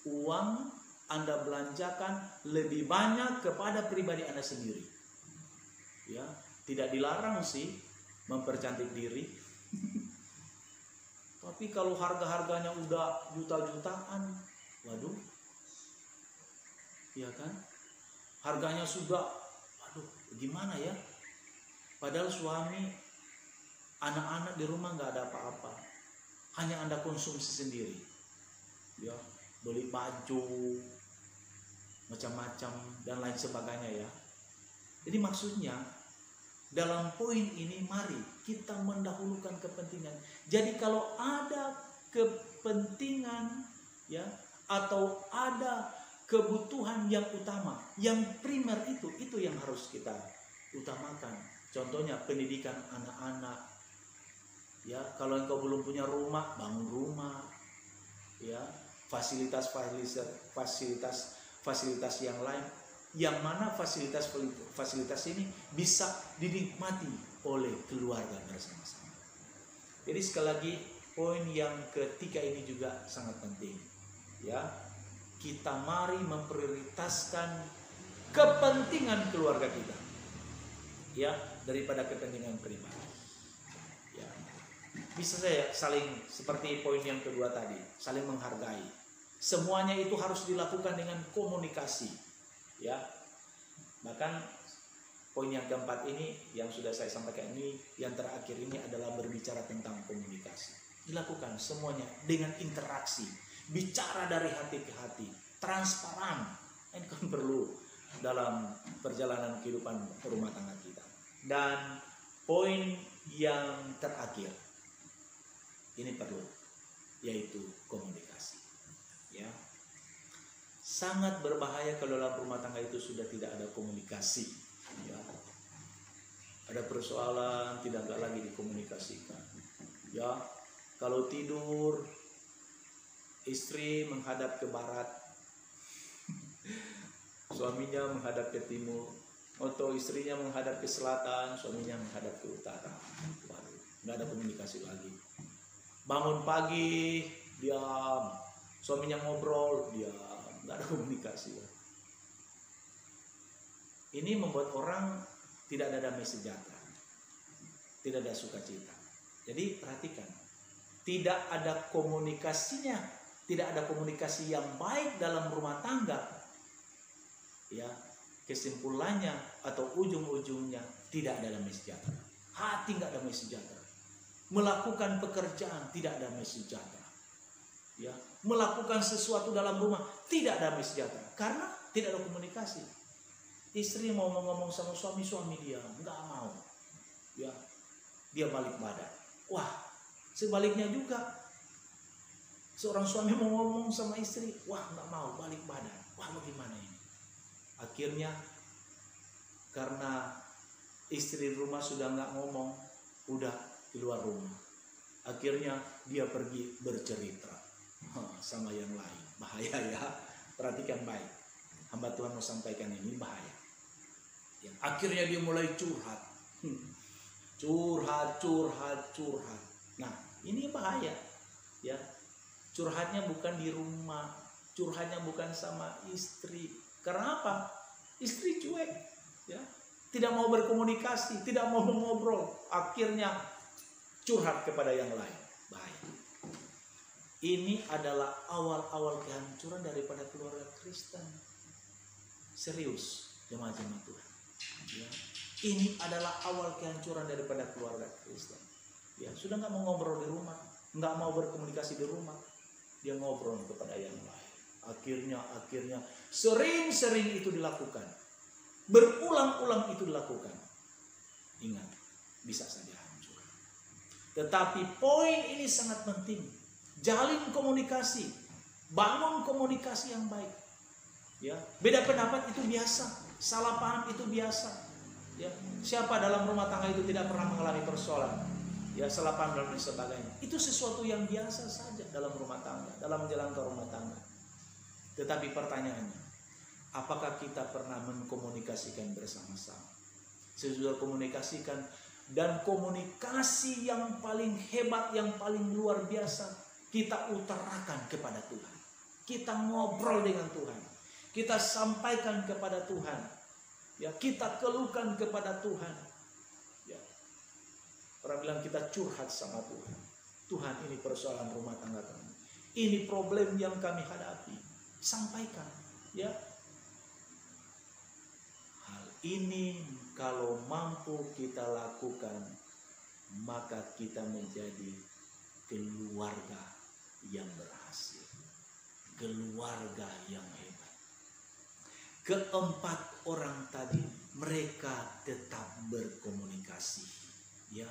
Uang Anda belanjakan lebih banyak kepada pribadi Anda sendiri. Ya, tidak dilarang sih mempercantik diri. Tapi kalau harga-harganya udah juta-jutaan, waduh. Ya kan? Harganya sudah, waduh, gimana ya? Padahal suami, anak-anak di rumah nggak ada apa-apa, hanya Anda konsumsi sendiri, ya, beli baju, macam-macam dan lain sebagainya ya. Jadi maksudnya dalam poin ini mari kita mendahulukan kepentingan. Jadi kalau ada kepentingan ya atau ada kebutuhan yang utama, yang primer itu yang harus kita utamakan. Contohnya pendidikan anak-anak. Ya, kalau engkau belum punya rumah, bangun rumah. Ya, fasilitas yang lain. Yang mana fasilitas ini bisa dinikmati oleh keluarga bersama-sama. Jadi sekali lagi poin yang ketiga ini juga sangat penting. Ya, kita mari memprioritaskan kepentingan keluarga kita. Ya, daripada kepentingan pribadi. Ya. Bisa saya saling seperti poin yang kedua tadi, saling menghargai. Semuanya itu harus dilakukan dengan komunikasi. Ya. Bahkan poin yang keempat ini yang sudah saya sampaikan ini, yang terakhir ini adalah berbicara tentang komunikasi. Dilakukan semuanya dengan interaksi, bicara dari hati ke hati, transparan. Ini kan perlu dalam perjalanan kehidupan rumah tangga kita. Dan poin yang terakhir ini perlu, yaitu komunikasi. Ya, sangat berbahaya kalau dalam rumah tangga itu sudah tidak ada komunikasi. Ya, ada persoalan tidak lagi dikomunikasikan. Ya, kalau tidur istri menghadap ke barat, suaminya menghadap ke timur, atau istrinya menghadap ke selatan, suaminya menghadap ke utara. Waduh, nggak ada komunikasi lagi. Bangun pagi, diam. Suaminya ngobrol, diam. Nggak ada komunikasi. Ini membuat orang tidak ada damai sejahtera, tidak ada sukacita. Jadi perhatikan, tidak ada komunikasinya, tidak ada komunikasi yang baik dalam rumah tangga. Ya. Kesimpulannya atau ujung-ujungnya tidak ada damai sejahtera. Hati nggak damai sejahtera. Melakukan pekerjaan tidak damai sejahtera. Ya, melakukan sesuatu dalam rumah tidak damai sejahtera karena tidak ada komunikasi. Istri mau ngomong sama suami dia nggak mau. Ya, dia balik badan. Wah, sebaliknya juga. Seorang suami mau ngomong sama istri, wah nggak mau, balik badan. Wah, bagaimana ini? Akhirnya karena istri rumah sudah nggak ngomong, udah keluar rumah. Akhirnya dia pergi bercerita sama yang lain. Bahaya ya, perhatikan baik. Hamba Tuhan mau sampaikan ini bahaya. Ya, akhirnya dia mulai curhat. Curhat. Nah, ini bahaya. Ya, curhatnya bukan di rumah, curhatnya bukan sama istri. Karena apa? Istri cuek, ya, tidak mau berkomunikasi, tidak mau mengobrol, akhirnya curhat kepada yang lain. Baik. Ini adalah awal-awal kehancuran daripada keluarga Kristen. Serius, jemaat-jemaat Tuhan. Ya. Ini adalah awal kehancuran daripada keluarga Kristen. Ya, sudah nggak mau ngobrol di rumah, nggak mau berkomunikasi di rumah, dia ngobrol kepada yang lain. Akhirnya sering itu dilakukan. Berulang-ulang itu dilakukan. Ingat, bisa saja hancur. Tetapi poin ini sangat penting. jalin komunikasi, bangun komunikasi yang baik. Ya, beda pendapat itu biasa, salah paham itu biasa. Ya, siapa dalam rumah tangga itu tidak pernah mengalami persoalan? Ya, salah paham dan sebagainya. Itu sesuatu yang biasa saja dalam rumah tangga, dalam menjalankan rumah tangga. Tetapi pertanyaannya, apakah kita pernah mengkomunikasikan bersama-sama? Sesudah komunikasikan, dan komunikasi yang paling hebat, yang paling luar biasa, kita utarakan kepada Tuhan. Kita ngobrol dengan Tuhan, kita sampaikan kepada Tuhan, ya, kita keluhkan kepada Tuhan. Ya. Orang bilang kita curhat sama Tuhan. Tuhan, ini persoalan rumah tangga kami, ini problem yang kami hadapi. Sampaikan, ya. Hal ini kalau mampu kita lakukan, maka kita menjadi keluarga yang berhasil, keluarga yang hebat. Keempat orang tadi, mereka tetap berkomunikasi, ya.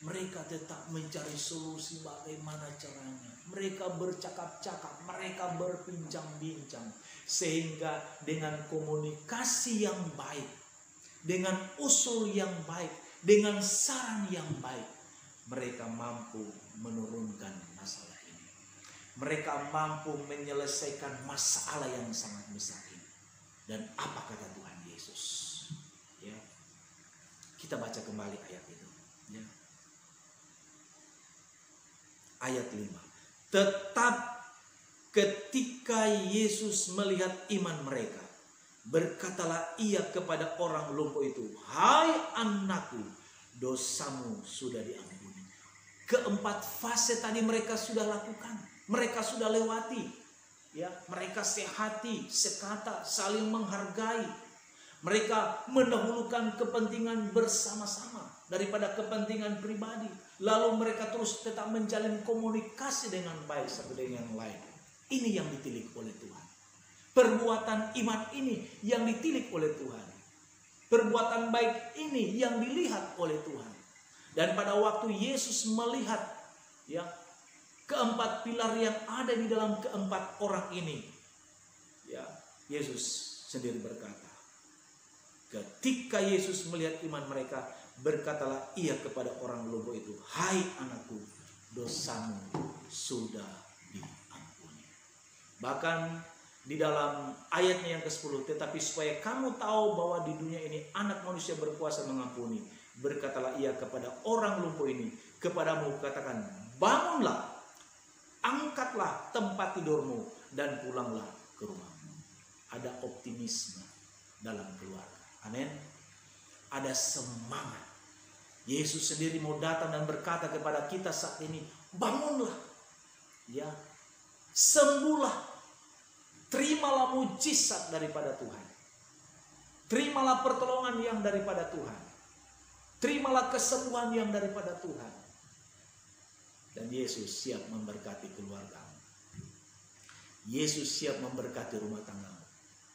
Mereka tetap mencari solusi bagaimana caranya. Mereka bercakap-cakap, mereka berbincang-bincang. Sehingga dengan komunikasi yang baik, dengan usul yang baik, dengan saran yang baik, mereka mampu menurunkan masalah ini. Mereka mampu menyelesaikan masalah yang sangat besar ini. Dan apa kata Tuhan Yesus? Ya. Kita baca kembali ayat itu. Ya. Ayat 5. Tetap ketika Yesus melihat iman mereka, berkatalah ia kepada orang lumpuh itu, "Hai anakku, dosamu sudah diampuni." Keempat fase tadi mereka sudah lakukan, mereka sudah lewati. Ya, mereka sehati, sekata, saling menghargai. Mereka mendahulukan kepentingan bersama-sama daripada kepentingan pribadi. Lalu mereka terus tetap menjalin komunikasi dengan baik satu dengan yang lain. Ini yang ditilik oleh Tuhan. Perbuatan iman ini yang ditilik oleh Tuhan. Perbuatan baik ini yang dilihat oleh Tuhan. Dan pada waktu Yesus melihat, ya, keempat pilar yang ada di dalam keempat orang ini, ya, Yesus sendiri berkata, ketika Yesus melihat iman mereka, berkatalah ia kepada orang lumpuh itu, "Hai anakku, dosamu sudah diampuni." Bahkan di dalam ayatnya yang ke-10, tetapi supaya kamu tahu bahwa di dunia ini anak manusia berkuasa mengampuni, berkatalah ia kepada orang lumpuh ini, kepadamu katakan, bangunlah, angkatlah tempat tidurmu dan pulanglah ke rumahmu. Ada optimisme dalam keluarga. Amin. Ada semangat. Yesus sendiri mau datang dan berkata kepada kita saat ini, bangunlah, ya, sembuhlah, terimalah mujizat daripada Tuhan, terimalah pertolongan yang daripada Tuhan, terimalah kesembuhan yang daripada Tuhan, dan Yesus siap memberkati keluargamu. Yesus siap memberkati rumah tanggamu,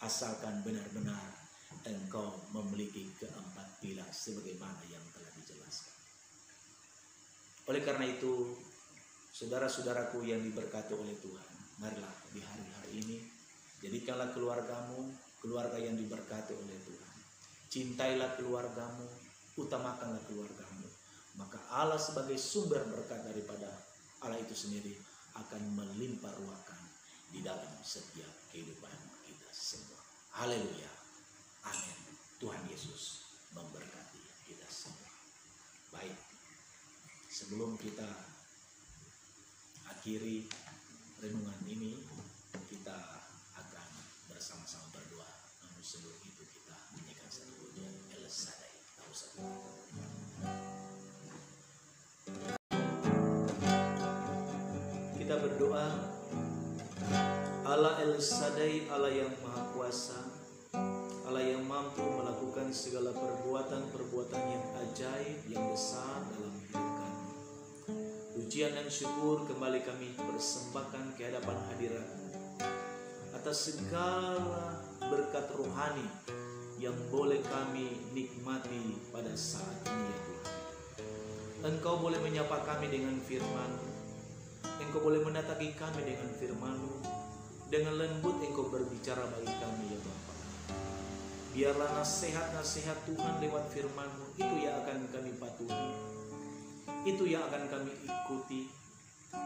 asalkan benar-benar engkau memiliki keempat pilar sebagaimana yang telah dijelaskan. Oleh karena itu, saudara-saudaraku yang diberkati oleh Tuhan, marilah di hari-hari ini jadikanlah keluargamu keluarga yang diberkati oleh Tuhan. Cintailah keluargamu, utamakanlah keluargamu. Maka Allah sebagai sumber berkat daripada Allah itu sendiri akan melimpah ruahkan di dalam setiap kehidupan kita semua. Haleluya. Amin. Tuhan Yesus memberkati kita semua. Baik, sebelum kita akhiri renungan ini, kita akan bersama-sama berdoa. Namun sebelum itu kita menyanyikan satu pujian El Shaddai. Tahu satu. Kita berdoa, Allah El Shaddai, Allah yang Maha Kuasa, Allah yang mampu melakukan segala perbuatan-perbuatan yang ajaib, yang besar dalam hidup kami. Pujian dan syukur kembali kami persembahkan ke hadapan hadirat-Mu atas segala berkat rohani yang boleh kami nikmati pada saat ini, ya Tuhan. Engkau boleh menyapa kami dengan firman, Engkau boleh mendatangi kami dengan firman-Mu. Dengan lembut Engkau berbicara bagi kami ya Bapa. Biarlah nasihat-nasihat Tuhan lewat firman-Mu itu yang akan kami patuhi. Itu yang akan kami ikuti.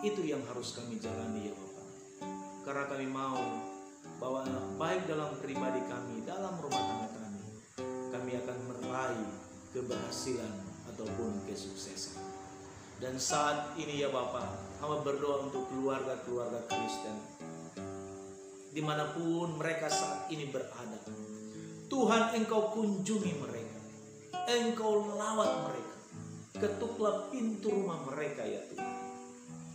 Itu yang harus kami jalani ya Bapa. Karena kami mau bahwa baik dalam pribadi kami, dalam rumah tangga kami akan meraih keberhasilan ataupun kesuksesan. Dan saat ini ya Bapa, hamba berdoa untuk keluarga-keluarga Kristen dimanapun mereka saat ini berada. Tuhan, Engkau kunjungi mereka, Engkau lawat mereka, ketuklah pintu rumah mereka ya Tuhan.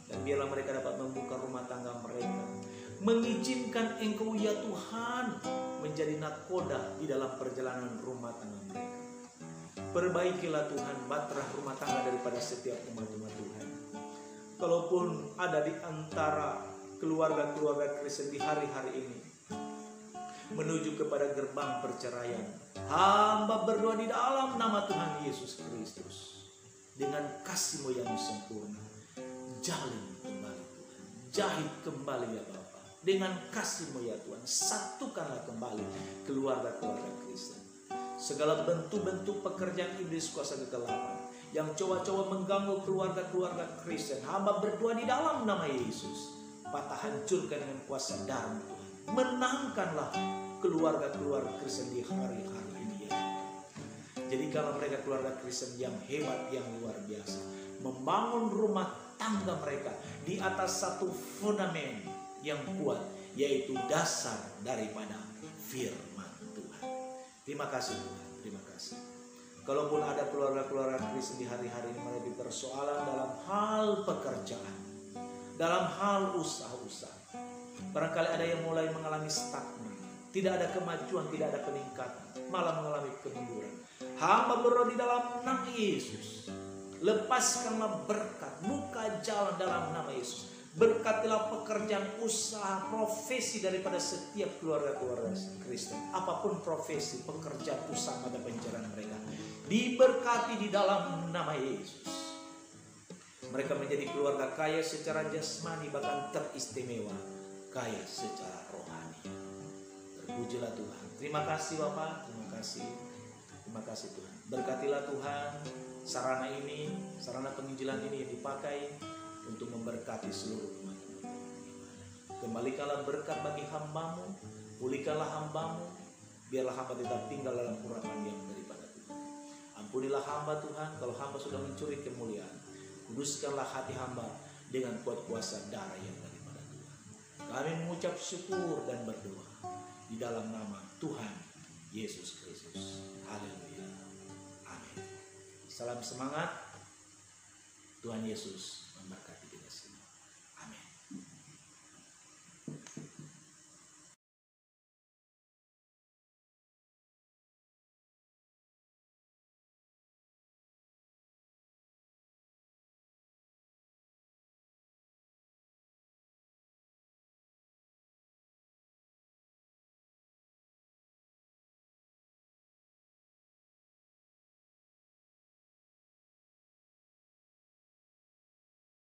Dan biarlah mereka dapat membuka rumah tangga mereka, mengizinkan Engkau ya Tuhan menjadi nakoda di dalam perjalanan rumah tangga mereka. Perbaikilah Tuhan bahtera rumah tangga daripada setiap umat-umat Tuhan. Kalaupun ada di antara keluarga-keluarga Kristen di hari-hari ini menuju kepada gerbang perceraian, hamba berdoa di dalam nama Tuhan Yesus Kristus, dengan kasih-Mu yang sempurna, jalin kembali Tuhan, jahit kembali ya Bapa, dengan kasih-Mu ya Tuhan, satukanlah kembali keluarga-keluarga Kristen. Segala bentuk-bentuk pekerjaan iblis kuasa kegelapan yang coba-coba mengganggu keluarga-keluarga Kristen, hamba berdoa di dalam nama Yesus, patah hancurkan dengan kuasa darah Tuhan. Menangkanlah keluarga-keluarga Kristen di hari-hari ini ya. Jadi kalau mereka keluarga Kristen yang hebat, yang luar biasa, membangun rumah tangga mereka di atas satu fundament yang kuat, yaitu dasar daripada firman Tuhan. Terima kasih Tuhan, terima kasih. Kalaupun ada keluarga-keluarga Kristen di hari-hari ini mengalami persoalan dalam hal pekerjaan, dalam hal usaha-usaha, barangkali ada yang mulai mengalami stagnan, tidak ada kemajuan, tidak ada peningkatan, malah mengalami kemunduran. Hamba berdoa di dalam nama Yesus, lepaskanlah berkat, buka jalan dalam nama Yesus. Berkatilah pekerjaan, usaha, profesi daripada setiap keluarga-keluarga Kristen. Apapun profesi, pekerjaan, usaha pada pencarian mereka, diberkati di dalam nama Yesus. Mereka menjadi keluarga kaya secara jasmani, bahkan teristimewa, kaya secara rohani. Terpujilah Tuhan. Terima kasih Bapak, terima kasih. Terima kasih Tuhan. Berkatilah Tuhan sarana ini, sarana penginjilan ini yang dipakai untuk memberkati seluruh umat. Kembalikanlah berkat bagi hamba-Mu, pulihkanlah hamba-Mu, biarlah hamba tetap tinggal dalam urapan yang daripada Tuhan. Ampunilah hamba Tuhan kalau hamba sudah mencuri kemuliaan. Kuduskanlah hati hamba dengan kuat kuasa darah yang daripada Tuhan. Kami mengucap syukur dan berdoa di dalam nama Tuhan Yesus Kristus. Haleluya. Amin. Salam semangat. Tuhan Yesus memberkati kita semua. Amin.